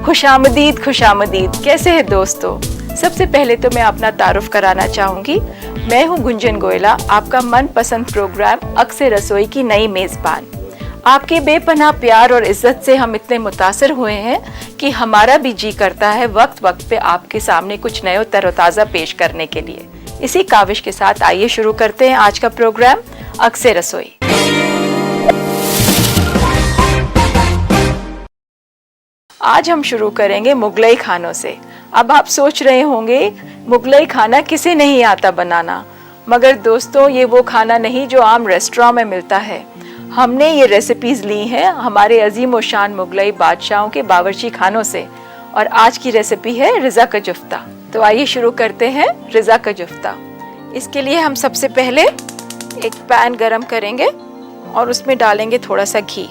खुशामदीद खुशामदीद। कैसे हैं दोस्तों? सबसे पहले तो मैं अपना तारुफ कराना चाहूँगी। मैं हूँ गुंजन गोयला, आपका मनपसंद प्रोग्राम अक्से रसोई की नई मेज़बान। आपके बेपनाह प्यार और इज्जत से हम इतने मुतासिर हुए हैं कि हमारा भी जी करता है वक्त वक्त पे आपके सामने कुछ नया तरोताज़ा पेश करने के लिए। इसी काविश के साथ आइए शुरू करते हैं आज का प्रोग्राम अक्से रसोई। आज हम शुरू करेंगे मुगलई खानों से। अब आप सोच रहे होंगे मुगलई खाना किसे नहीं आता बनाना, मगर दोस्तों ये वो खाना नहीं जो आम रेस्टोरेंट में मिलता है। हमने ये रेसिपीज ली हैं हमारे अजीम व शान मुगलई बादशाहों के बावर्ची खानों से, और आज की रेसिपी है रिज़ा का जुफ्ता। तो आइए शुरू करते हैं रिज़ा का जुफ्ता। इसके लिए हम सबसे पहले एक पैन गरम करेंगे और उसमें डालेंगे थोड़ा सा घी।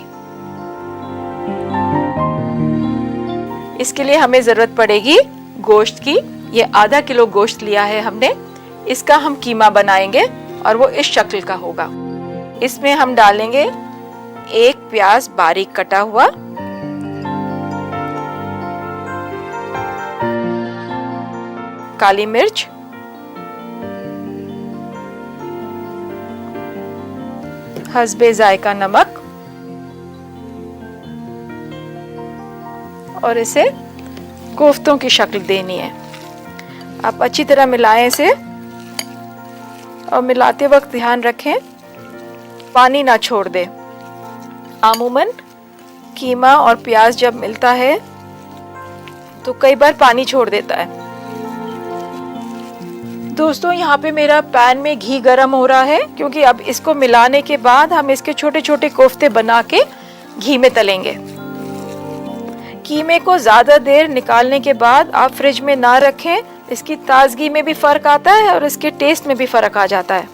इसके लिए हमें ज़रूरत पड़ेगी गोश्त की। ये आधा किलो गोश्त लिया है हमने। इसका हम कीमा बनाएंगे और वो इस शक्ल का होगा। इसमें हम डालेंगे एक प्याज बारीक कटा हुआ, काली मिर्च, हस्बे जायका नमक, और इसे कोफ्तों की शक्ल देनी है। आप अच्छी तरह मिलाएं इसे, और मिलाते वक्त ध्यान रखें पानी ना छोड़ दे। आमूमन कीमा और प्याज जब मिलता है तो कई बार पानी छोड़ देता है। दोस्तों यहाँ पे मेरा पैन में घी गरम हो रहा है, क्योंकि अब इसको मिलाने के बाद हम इसके छोटे छोटे कोफ्ते बना के घी में तलेंगे। कीमे को ज़्यादा देर निकालने के बाद आप फ्रिज में ना रखें, इसकी ताजगी में भी फ़र्क आता है और इसके टेस्ट में भी फ़र्क आ जाता है।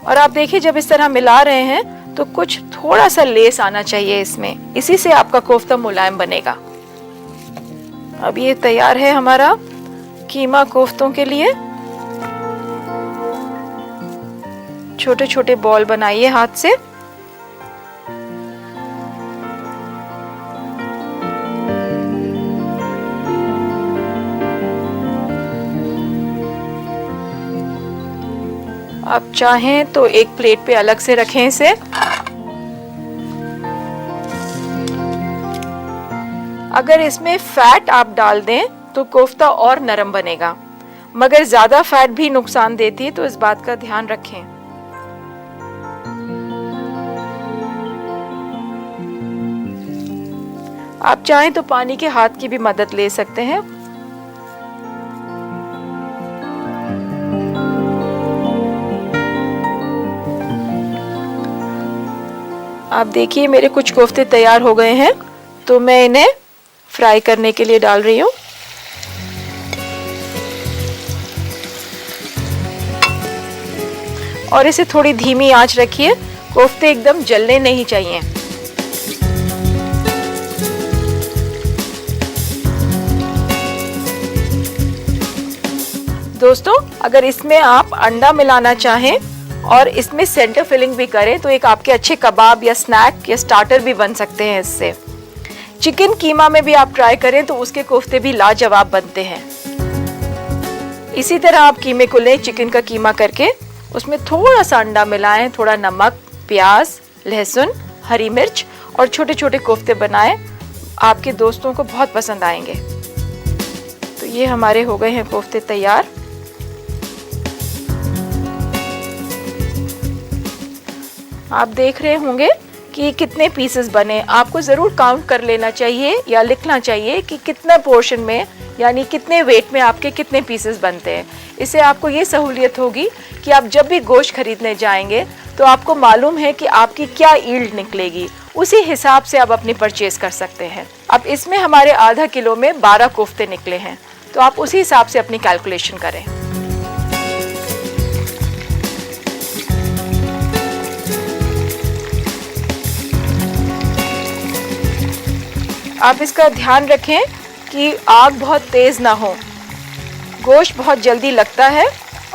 और आप देखिए जब इस तरह मिला रहे हैं तो कुछ थोड़ा सा लेस आना चाहिए इसमें, इसी से आपका कोफ्ता मुलायम बनेगा। अब ये तैयार है हमारा कीमा कोफ्तों के लिए। छोटे छोटे बॉल बनाइए हाथ से। आप चाहें तो एक प्लेट पे अलग से रखें इसे। अगर इसमें फैट आप डाल दें तो कोफ्ता और नरम बनेगा, मगर ज्यादा फैट भी नुकसान देती है, तो इस बात का ध्यान रखें। आप चाहें तो पानी के हाथ की भी मदद ले सकते हैं। आप देखिए मेरे कुछ कोफ्ते तैयार हो गए हैं, तो मैं इन्हें फ्राई करने के लिए डाल रही हूँ। और इसे थोड़ी धीमी आंच रखिए, कोफ्ते एकदम जलने नहीं चाहिए। दोस्तों अगर इसमें आप अंडा मिलाना चाहें और इसमें सेंटर फिलिंग भी करें तो एक आपके अच्छे कबाब या स्नैक या स्टार्टर भी बन सकते हैं इससे। चिकन कीमा में भी आप ट्राई करें तो उसके कोफ्ते भी लाजवाब बनते हैं। इसी तरह आप कीमे को लें, चिकन का कीमा करके उसमें थोड़ा सा अंडा मिलाएं, थोड़ा नमक, प्याज, लहसुन, हरी मिर्च और छोटे छोटे कोफ्ते बनाएं। आपके दोस्तों को बहुत पसंद आएंगे। तो ये हमारे हो गए हैं कोफ्ते तैयार। आप देख रहे होंगे कि कितने पीसेस बने। आपको ज़रूर काउंट कर लेना चाहिए या लिखना चाहिए कि कितना पोर्शन में, यानी कितने वेट में आपके कितने पीसेस बनते हैं। इससे आपको ये सहूलियत होगी कि आप जब भी गोश्त खरीदने जाएंगे तो आपको मालूम है कि आपकी क्या ईल्ड निकलेगी, उसी हिसाब से आप अपनी परचेज कर सकते हैं। अब इसमें हमारे आधा किलो में 12 कोफ्ते निकले हैं, तो आप उसी हिसाब से अपनी कैलकुलेशन करें। आप इसका ध्यान रखें कि आग बहुत तेज़ ना हो। गोश्त बहुत जल्दी लगता है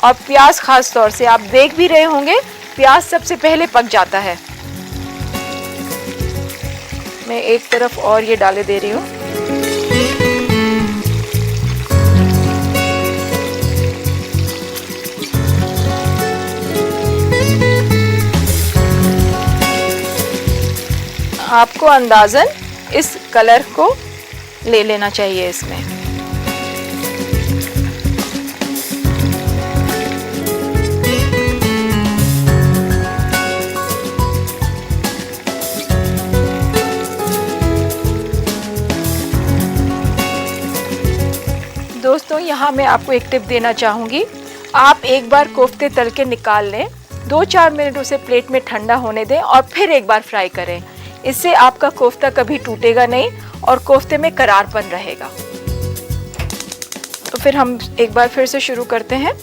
और प्याज खास तौर से आप देख भी रहे होंगे, प्याज सबसे पहले पक जाता है। मैं एक तरफ और ये डाले दे रही हूँ। आपको अंदाज़न इस कलर को ले लेना चाहिए इसमें। दोस्तों, यहाँ मैं आपको एक टिप देना चाहूँगी। आप एक बार कोफ्ते तल के निकाल लें, 2-4 मिनट उसे प्लेट में ठंडा होने दें और फिर एक बार फ्राई करें। इससे आपका कोफ्ता कभी टूटेगा नहीं और कोफ्ते में करारपन रहेगा। तो फिर हम एक बार फिर से शुरू करते हैं।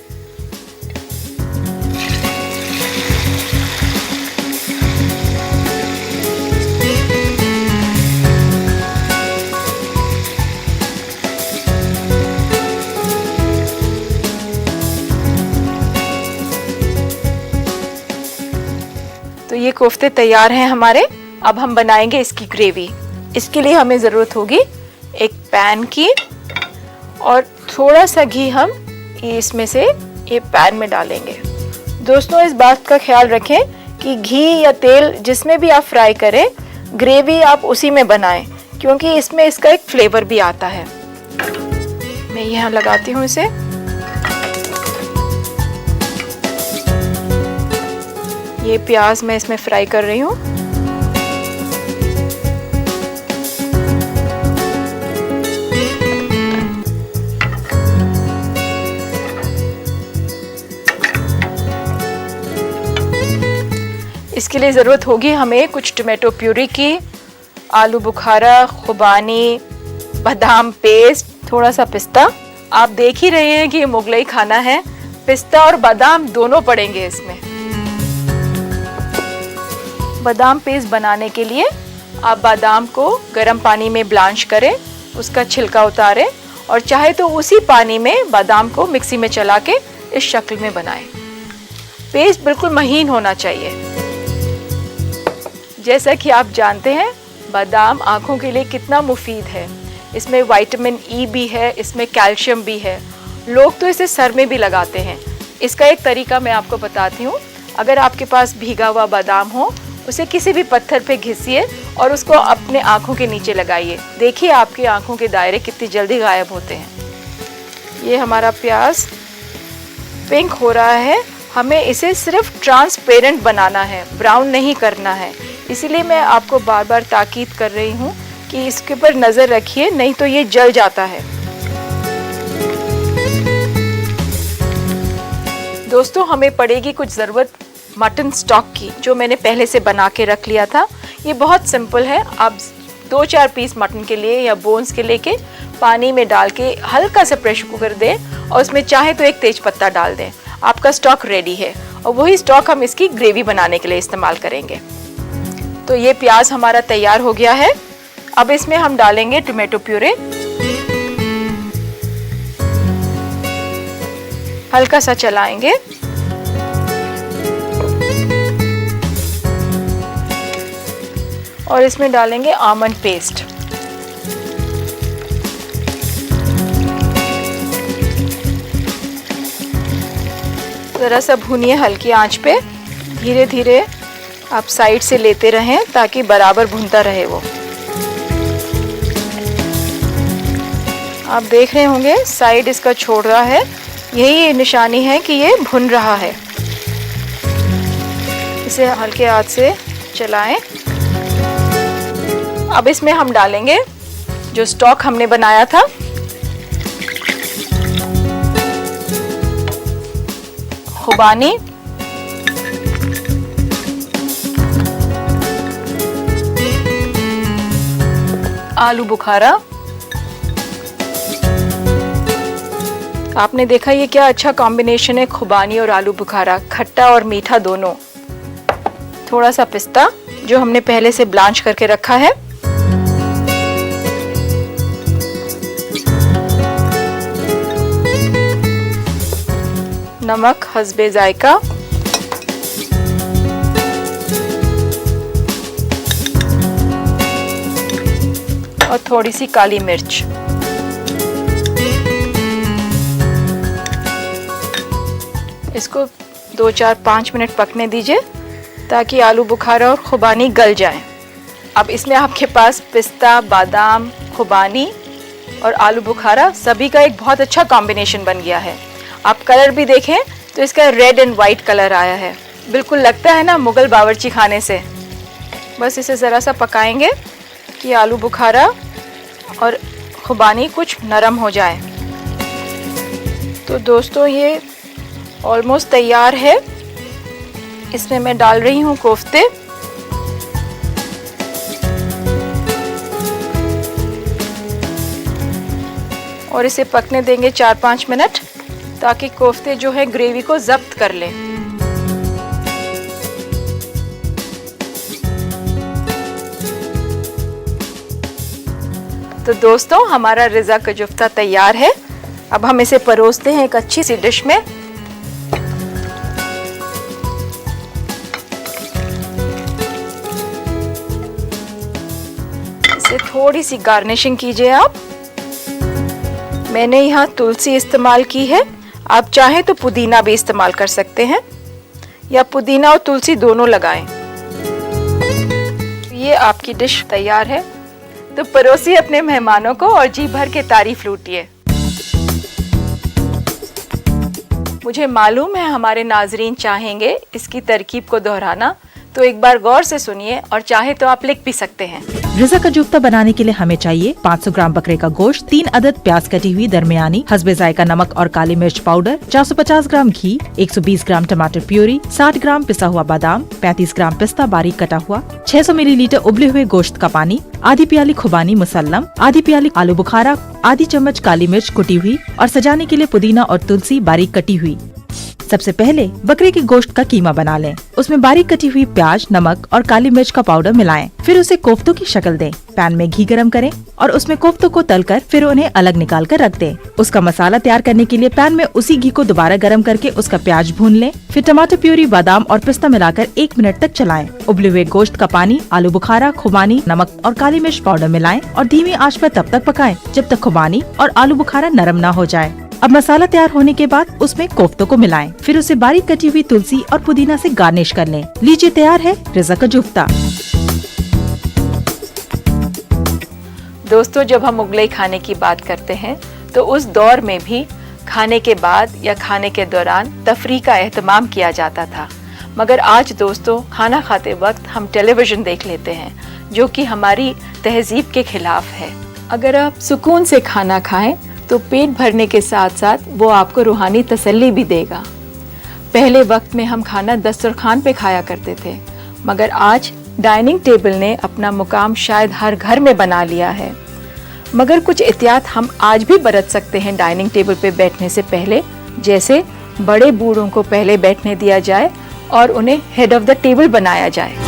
तो ये कोफ्ते तैयार हैं हमारे। अब हम बनाएंगे इसकी ग्रेवी। इसके लिए हमें ज़रूरत होगी एक पैन की और थोड़ा सा घी हम इसमें से ये पैन में डालेंगे। दोस्तों, इस बात का ख्याल रखें कि घी या तेल जिसमें भी आप फ्राई करें, ग्रेवी आप उसी में बनाएं, क्योंकि इसमें इसका एक फ्लेवर भी आता है। मैं यहाँ लगाती हूँ इसे। ये प्याज मैं इसमें फ्राई कर रही हूँ। इसके लिए ज़रूरत होगी हमें कुछ टमाटो प्यूरी की, आलू बुखारा, खुबानी, बादाम पेस्ट, थोड़ा सा पिस्ता। आप देख ही रहे हैं कि ये मुगलई खाना है, पिस्ता और बादाम दोनों पड़ेंगे इसमें। बादाम पेस्ट बनाने के लिए आप बादाम को गर्म पानी में ब्लांच करें, उसका छिलका उतारें और चाहे तो उसी पानी में बादाम को मिक्सी में चला के इस शक्ल में बनाएं। पेस्ट बिल्कुल महीन होना चाहिए। जैसा कि आप जानते हैं, बादाम आँखों के लिए कितना मुफीद है। इसमें विटामिन ई भी है, इसमें कैल्शियम भी है। लोग तो इसे सर में भी लगाते हैं। इसका एक तरीका मैं आपको बताती हूँ। अगर आपके पास भीगा हुआ बादाम हो, उसे किसी भी पत्थर पे घिसिए और उसको अपने आँखों के नीचे लगाइए। देखिए आपकी आँखों के दायरे कितनी जल्दी गायब होते हैं। ये हमारा प्याज पिंक हो रहा है। हमें इसे सिर्फ ट्रांसपेरेंट बनाना है, ब्राउन नहीं करना है। इसीलिए मैं आपको बार बार ताकीद कर रही हूँ कि इसके ऊपर नज़र रखिए, नहीं तो ये जल जाता है। दोस्तों, हमें पड़ेगी कुछ ज़रूरत मटन स्टॉक की, जो मैंने पहले से बना के रख लिया था। ये बहुत सिंपल है। आप 2-4 पीस मटन के लिए या बोन्स के लेके पानी में डाल के हल्का सा प्रेशर कुकर दें और उसमें चाहे तो एक तेज पत्ता डाल दें। आपका स्टॉक रेडी है और वही स्टॉक हम इसकी ग्रेवी बनाने के लिए इस्तेमाल करेंगे। तो ये प्याज हमारा तैयार हो गया है। अब इसमें हम डालेंगे टोमेटो प्यूरे, हल्का सा चलाएंगे और इसमें डालेंगे आमंड पेस्ट। ज़रा सा भूनिए हल्की आंच पे। धीरे धीरे आप साइड से लेते रहें ताकि बराबर भुनता रहे वो। आप देख रहे होंगे साइड इसका छोड़ रहा है, यही निशानी है कि ये भुन रहा है। इसे हल्के हाथ से चलाएं। अब इसमें हम डालेंगे जो स्टॉक हमने बनाया था। खुबानी, आलू बुखारा। आपने देखा ये क्या अच्छा कॉम्बिनेशन है, खुबानी और आलू बुखारा, खट्टा और मीठा दोनों। थोड़ा सा पिस्ता जो हमने पहले से ब्लांच करके रखा है। नमक हस्बे जायका, और थोड़ी सी काली मिर्च। इसको 2-4-5 मिनट पकने दीजिए ताकि आलू बुखारा और खुबानी गल जाएं। अब इसमें आपके पास पिस्ता, बादाम, खुबानी और आलू बुखारा सभी का एक बहुत अच्छा कॉम्बिनेशन बन गया है। आप कलर भी देखें तो इसका रेड एंड वाइट कलर आया है, बिल्कुल लगता है ना मुगल बावर्ची खाने से। बस इसे ज़रा सा पकाएंगे कि आलू बुखारा और खुबानी कुछ नरम हो जाए। तो दोस्तों ये ऑलमोस्ट तैयार है। इसमें मैं डाल रही हूँ कोफ्ते। और इसे पकने देंगे 4-5 मिनट ताकि कोफ्ते जो है ग्रेवी को जब्त कर लें। तो दोस्तों हमारा रिज़ा का जुफ्ता तैयार है। अब हम इसे परोसते हैं एक अच्छी सी डिश में। इसे थोड़ी सी गार्निशिंग कीजिए आप। मैंने यहाँ तुलसी इस्तेमाल की है, आप चाहें तो पुदीना भी इस्तेमाल कर सकते हैं या पुदीना और तुलसी दोनों लगाएं। ये आपकी डिश तैयार है। तो परोसिए अपने मेहमानों को और जी भर के तारीफ लूटिए। मुझे मालूम है हमारे नाजरीन चाहेंगे इसकी तरकीब को दोहराना, तो एक बार गौर से सुनिए और चाहे तो आप लिख भी सकते हैं। रिज़ा का जुफ्ता बनाने के लिए हमें चाहिए 500 ग्राम बकरे का गोश्त, 3 अदद प्याज कटी हुई दरमियानी, हस्बे जायका नमक और काली मिर्च पाउडर, 450 ग्राम घी, 120 ग्राम टमाटर प्यूरी, 60 ग्राम पिसा हुआ बादाम, 35 ग्राम पिस्ता बारीक कटा हुआ, 600 मिलीलीटर उबले हुए गोश्त का पानी, आधी प्याली खुबानी मुसल्लम, आधी प्याली आलू बुखारा, आधी चम्मच काली मिर्च कुटी हुई और सजाने के लिए पुदीना और तुलसी बारीक कटी हुई। सबसे पहले बकरे के गोश्त का कीमा बना लें। उसमें बारीक कटी हुई प्याज, नमक और काली मिर्च का पाउडर मिलाएं। फिर उसे कोफ्तों की शक्ल दें। पैन में घी गरम करें और उसमें कोफ्तों को तलकर फिर उन्हें अलग निकाल कर रख दें। उसका मसाला तैयार करने के लिए पैन में उसी घी को दोबारा गरम करके उसका प्याज भून लें। फिर टमाटर प्यूरी, बादाम और पिस्ता मिलाकर 1 मिनट तक चलाएं। उबले हुए गोश्त का पानी, आलू बुखारा, खुबानी, नमक और काली मिर्च पाउडर मिलाएं और धीमी आंच पर तब तक पकाएं जब तक खुबानी और आलू बुखारा नरम न हो जाए। अब मसाला तैयार होने के बाद उसमें कोफ्तों को मिलाएं। फिर उसे बारीक कटी हुई तुलसी और पुदीना से गार्निश कर लें। लीजिए तैयार है रिज़ा का जुफ्ता। दोस्तों जब हम मुगलई खाने की बात करते हैं तो उस दौर में भी खाने के बाद या खाने के दौरान तफरीह का एहतमाम किया जाता था। मगर आज दोस्तों खाना खाते वक्त हम टेलीविज़न देख लेते हैं, जो कि हमारी तहजीब के खिलाफ है। अगर आप सुकून से खाना खाएं तो पेट भरने के साथ साथ वो आपको रूहानी तसल्ली भी देगा। पहले वक्त में हम खाना दस्तरखान पे खाया करते थे, मगर आज डाइनिंग टेबल ने अपना मुकाम शायद हर घर में बना लिया है। मगर कुछ एहतियात हम आज भी बरत सकते हैं डाइनिंग टेबल पे बैठने से पहले, जैसे बड़े बूढ़ों को पहले बैठने दिया जाए और उन्हें हेड ऑफ द टेबल बनाया जाए।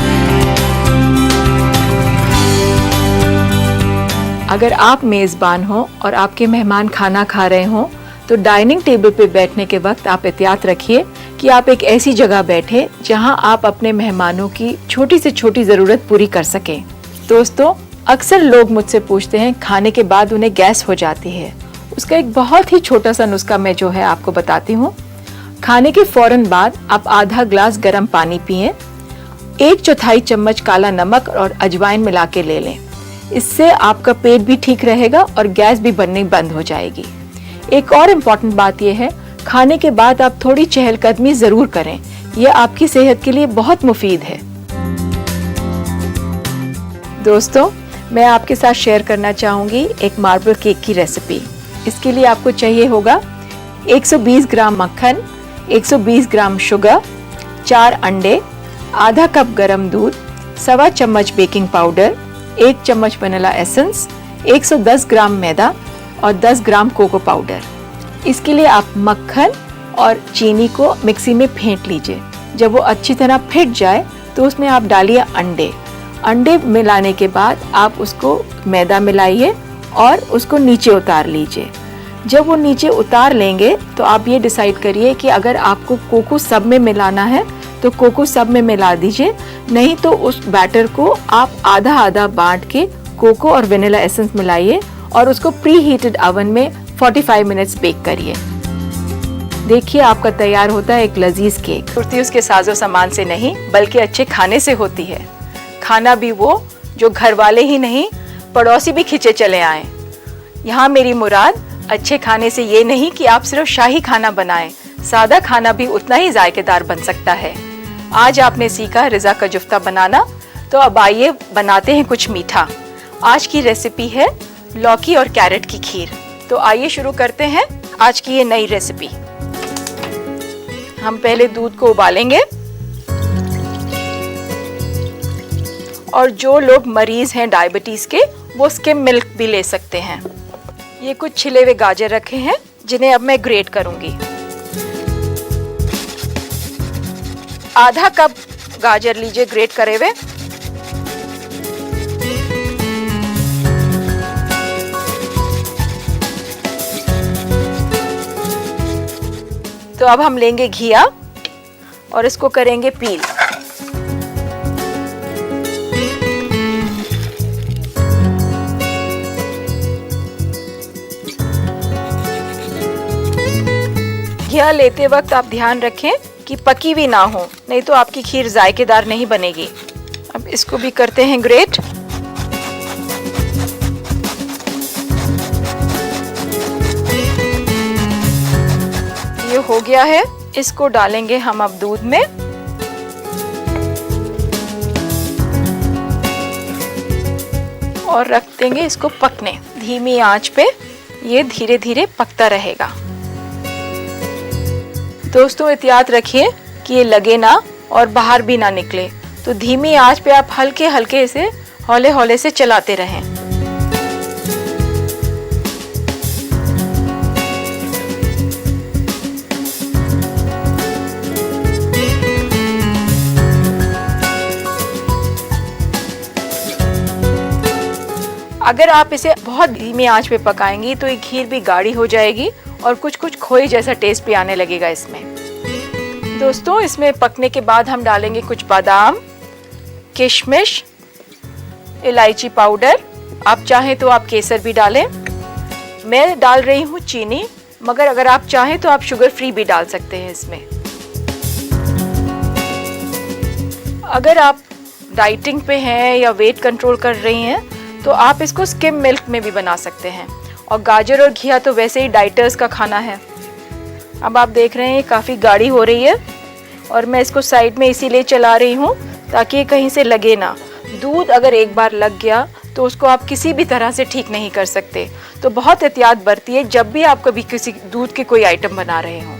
अगर आप मेज़बान हो और आपके मेहमान खाना खा रहे हों तो डाइनिंग टेबल पे बैठने के वक्त आप एहतियात रखिए कि आप एक ऐसी जगह बैठे जहां आप अपने मेहमानों की छोटी से छोटी ज़रूरत पूरी कर सकें। दोस्तों अक्सर लोग मुझसे पूछते हैं खाने के बाद उन्हें गैस हो जाती है। उसका एक बहुत ही छोटा सा नुस्खा मैं जो है आपको बताती हूँ। खाने के फौरन बाद आप आधा ग्लास गर्म पानी पिएं, 1/4 चम्मच काला नमक और अजवाइन मिला के ले लें। इससे आपका पेट भी ठीक रहेगा और गैस भी बननी बंद हो जाएगी। एक और इम्पॉर्टेंट बात यह है, खाने के बाद आप थोड़ी चहलकदमी जरूर करें, यह आपकी सेहत के लिए बहुत मुफीद है। दोस्तों मैं आपके साथ शेयर करना चाहूँगी एक मार्बल केक की रेसिपी। इसके लिए आपको चाहिए होगा 120 ग्राम मक्खन, 120 ग्राम शुगर, 4 अंडे, आधा कप गरम दूध, 1.25 चम्मच बेकिंग पाउडर, 1 चम्मच वनीला एसेंस, 110 ग्राम मैदा और 10 ग्राम कोको पाउडर। इसके लिए आप मक्खन और चीनी को मिक्सी में फेंट लीजिए। जब वो अच्छी तरह फिट जाए तो उसमें आप डालिए अंडे। अंडे मिलाने के बाद आप उसको मैदा मिलाइए और उसको नीचे उतार लीजिए। जब वो नीचे उतार लेंगे तो आप ये डिसाइड करिए कि अगर आपको कोको सब में मिलाना है तो कोको सब में मिला दीजिए, नहीं तो उस बैटर को आप आधा आधा बांट के कोको और वनीला एसेंस मिलाइए और उसको प्री हीटेड ओवन में 45 मिनट्स बेक करिए। देखिए आपका तैयार होता है एक लजीज केक। कुर्ती उसके साजो सामान से नहीं बल्कि अच्छे खाने से होती है। खाना भी वो जो घर वाले ही नहीं पड़ोसी भी खिंचे चले आए। यहाँ मेरी मुराद अच्छे खाने से ये नहीं कि आप सिर्फ शाही खाना बनाएं, सादा खाना भी उतना ही जायकेदार बन सकता है। आज आपने सीखा रज़ा का जुफ्ता बनाना, तो अब आइए बनाते हैं कुछ मीठा। आज की रेसिपी है लौकी और कैरेट की खीर। तो आइए शुरू करते हैं आज की ये नई रेसिपी। हम पहले दूध को उबालेंगे और जो लोग मरीज हैं डायबिटीज के वो स्किम मिल्क भी ले सकते हैं। ये कुछ छिले हुए गाजर रखे हैं जिन्हें अब मैं ग्रेट करूंगी। आधा कप गाजर लीजिए ग्रेट करे हुए। तो अब हम लेंगे घिया और इसको करेंगे पील। घिया लेते वक्त आप ध्यान रखें कि पकी भी ना हो, नहीं तो आपकी खीर जायकेदार नहीं बनेगी। अब इसको भी करते हैं ग्रेट। ये हो गया है, इसको डालेंगे हम अब दूध में और रख देंगे इसको पकने। धीमी आंच पे ये धीरे धीरे पकता रहेगा। दोस्तों एहतियात रखिए कि ये लगे ना और बाहर भी ना निकले, तो धीमी आंच पे आप हल्के हल्के से हौले हौले से चलाते रहें। अगर आप इसे बहुत धीमी आंच पे पकाएंगी तो ये खीर भी गाढ़ी हो जाएगी और कुछ कुछ खोए जैसा टेस्ट भी आने लगेगा इसमें। दोस्तों इसमें पकने के बाद हम डालेंगे कुछ बादाम, किशमिश, इलायची पाउडर। आप चाहें तो आप केसर भी डालें। मैं डाल रही हूँ चीनी, मगर अगर आप चाहें तो आप शुगर फ्री भी डाल सकते हैं इसमें। अगर आप डाइटिंग पे हैं या वेट कंट्रोल कर रही हैं तो आप इसको स्किम मिल्क में भी बना सकते हैं। और गाजर और घिया तो वैसे ही डाइटर्स का खाना है। अब आप देख रहे हैं काफ़ी गाढ़ी हो रही है और मैं इसको साइड में इसीलिए चला रही हूँ ताकि ये कहीं से लगे ना। दूध अगर एक बार लग गया तो उसको आप किसी भी तरह से ठीक नहीं कर सकते। तो बहुत एहतियात बरतिए जब भी आप कभी किसी दूध के कोई आइटम बना रहे हों।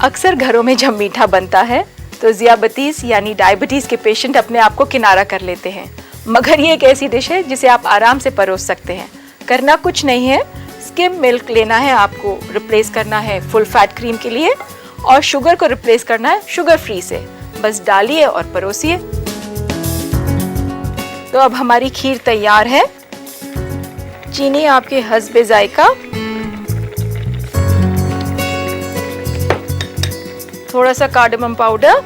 अक्सर घरों में जब मीठा बनता है तो ज़ियाबतीस यानी डायबिटीज़ के पेशेंट अपने आप को किनारा कर लेते हैं, मगर ये एक ऐसी डिश है जिसे आप आराम से परोस सकते हैं। करना कुछ नहीं है, स्किम मिल्क लेना है आपको, रिप्लेस करना है फुल फैट क्रीम के लिए और शुगर को रिप्लेस करना है शुगर फ्री से। बस डालिए और परोसिए। तो अब हमारी खीर तैयार है। चीनी आपके हस्बे जायका, थोड़ा सा कार्डमम पाउडर,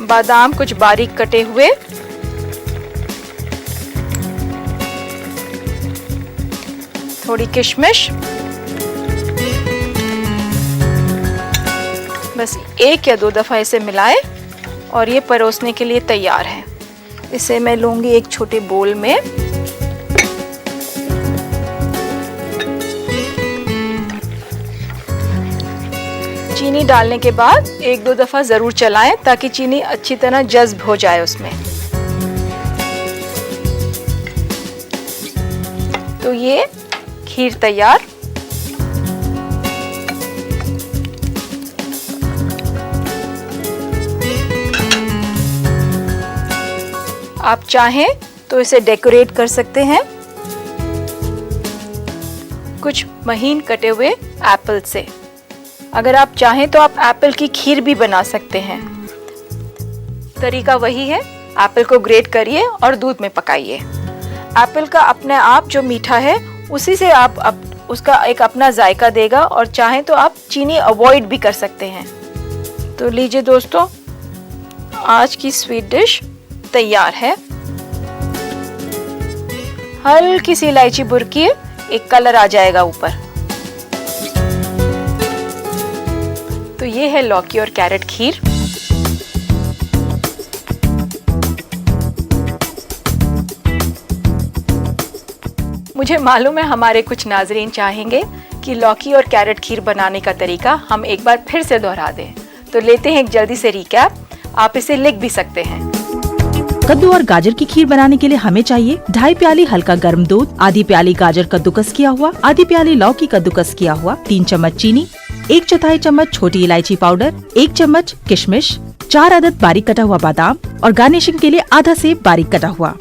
बादाम कुछ बारीक कटे हुए, थोड़ी किशमिश। बस एक या दो दफा इसे मिलाएं और ये परोसने के लिए तैयार है। इसे मैं लूंगी एक छोटे बोल में। चीनी डालने के बाद एक दो दफा जरूर चलाएं ताकि चीनी अच्छी तरह जज्ब हो जाए उसमें। तो ये खीर तैयार। आप चाहें तो इसे डेकोरेट कर सकते हैं कुछ महीन कटे हुए एप्पल से। अगर आप चाहें तो आप एप्पल की खीर भी बना सकते हैं। तरीका वही है, एप्पल को ग्रेट करिए और दूध में पकाइए। एप्पल का अपने आप जो मीठा है उसी से आप उसका एक अपना जायका देगा और चाहें तो आप चीनी अवॉइड भी कर सकते हैं। तो लीजिए दोस्तों, आज की स्वीट डिश तैयार है। हल्की सी इलायची बुरकिए, एक कलर आ जाएगा ऊपर। तो ये है लौकी और कैरेट खीर। मुझे मालूम है हमारे कुछ नाजरीन चाहेंगे कि लौकी और कैरेट खीर बनाने का तरीका हम एक बार फिर से दोहरा दें, तो लेते हैं एक जल्दी से रिकैप। आप इसे लिख भी सकते हैं। कद्दू और गाजर की खीर बनाने के लिए हमें चाहिए 2.5 प्याली हल्का गर्म दूध, आधी प्याली गाजर कद्दूकस किया हुआ, आधी प्याली लौकी कद्दूकस किया हुआ, 3 चम्मच चीनी, 1/4 चम्मच छोटी इलायची पाउडर, 1 चम्मच किशमिश, 4 अदद बारीक कटा हुआ बादाम और गार्निशिंग के लिए आधा सेब बारीक कटा हुआ।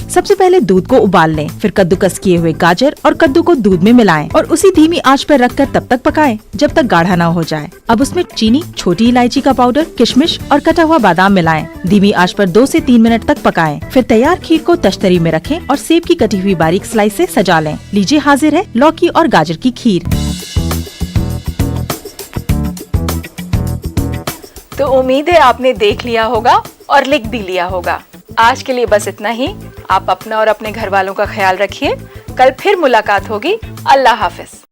सबसे पहले दूध को उबाल लें, फिर कद्दूकस किए हुए गाजर और कद्दू को दूध में मिलाएं और उसी धीमी आंच पर रखकर तब तक पकाएं जब तक गाढ़ा ना हो जाए। अब उसमें चीनी, छोटी इलायची का पाउडर, किशमिश और कटा हुआ बादाम मिलाएं। धीमी आंच पर 2 से 3 मिनट तक पकाएं। फिर तैयार खीर को तश्तरी में रखें और सेब की कटी हुई बारीक स्लाइस से सजा लें। लीजिए, हाजिर है लौकी और गाजर की खीर। तो उम्मीद है आपने देख लिया होगा और लिख भी लिया होगा। आज के लिए बस इतना ही। आप अपना और अपने घर वालों का ख्याल रखिए। कल फिर मुलाकात होगी। अल्लाह हाफिज।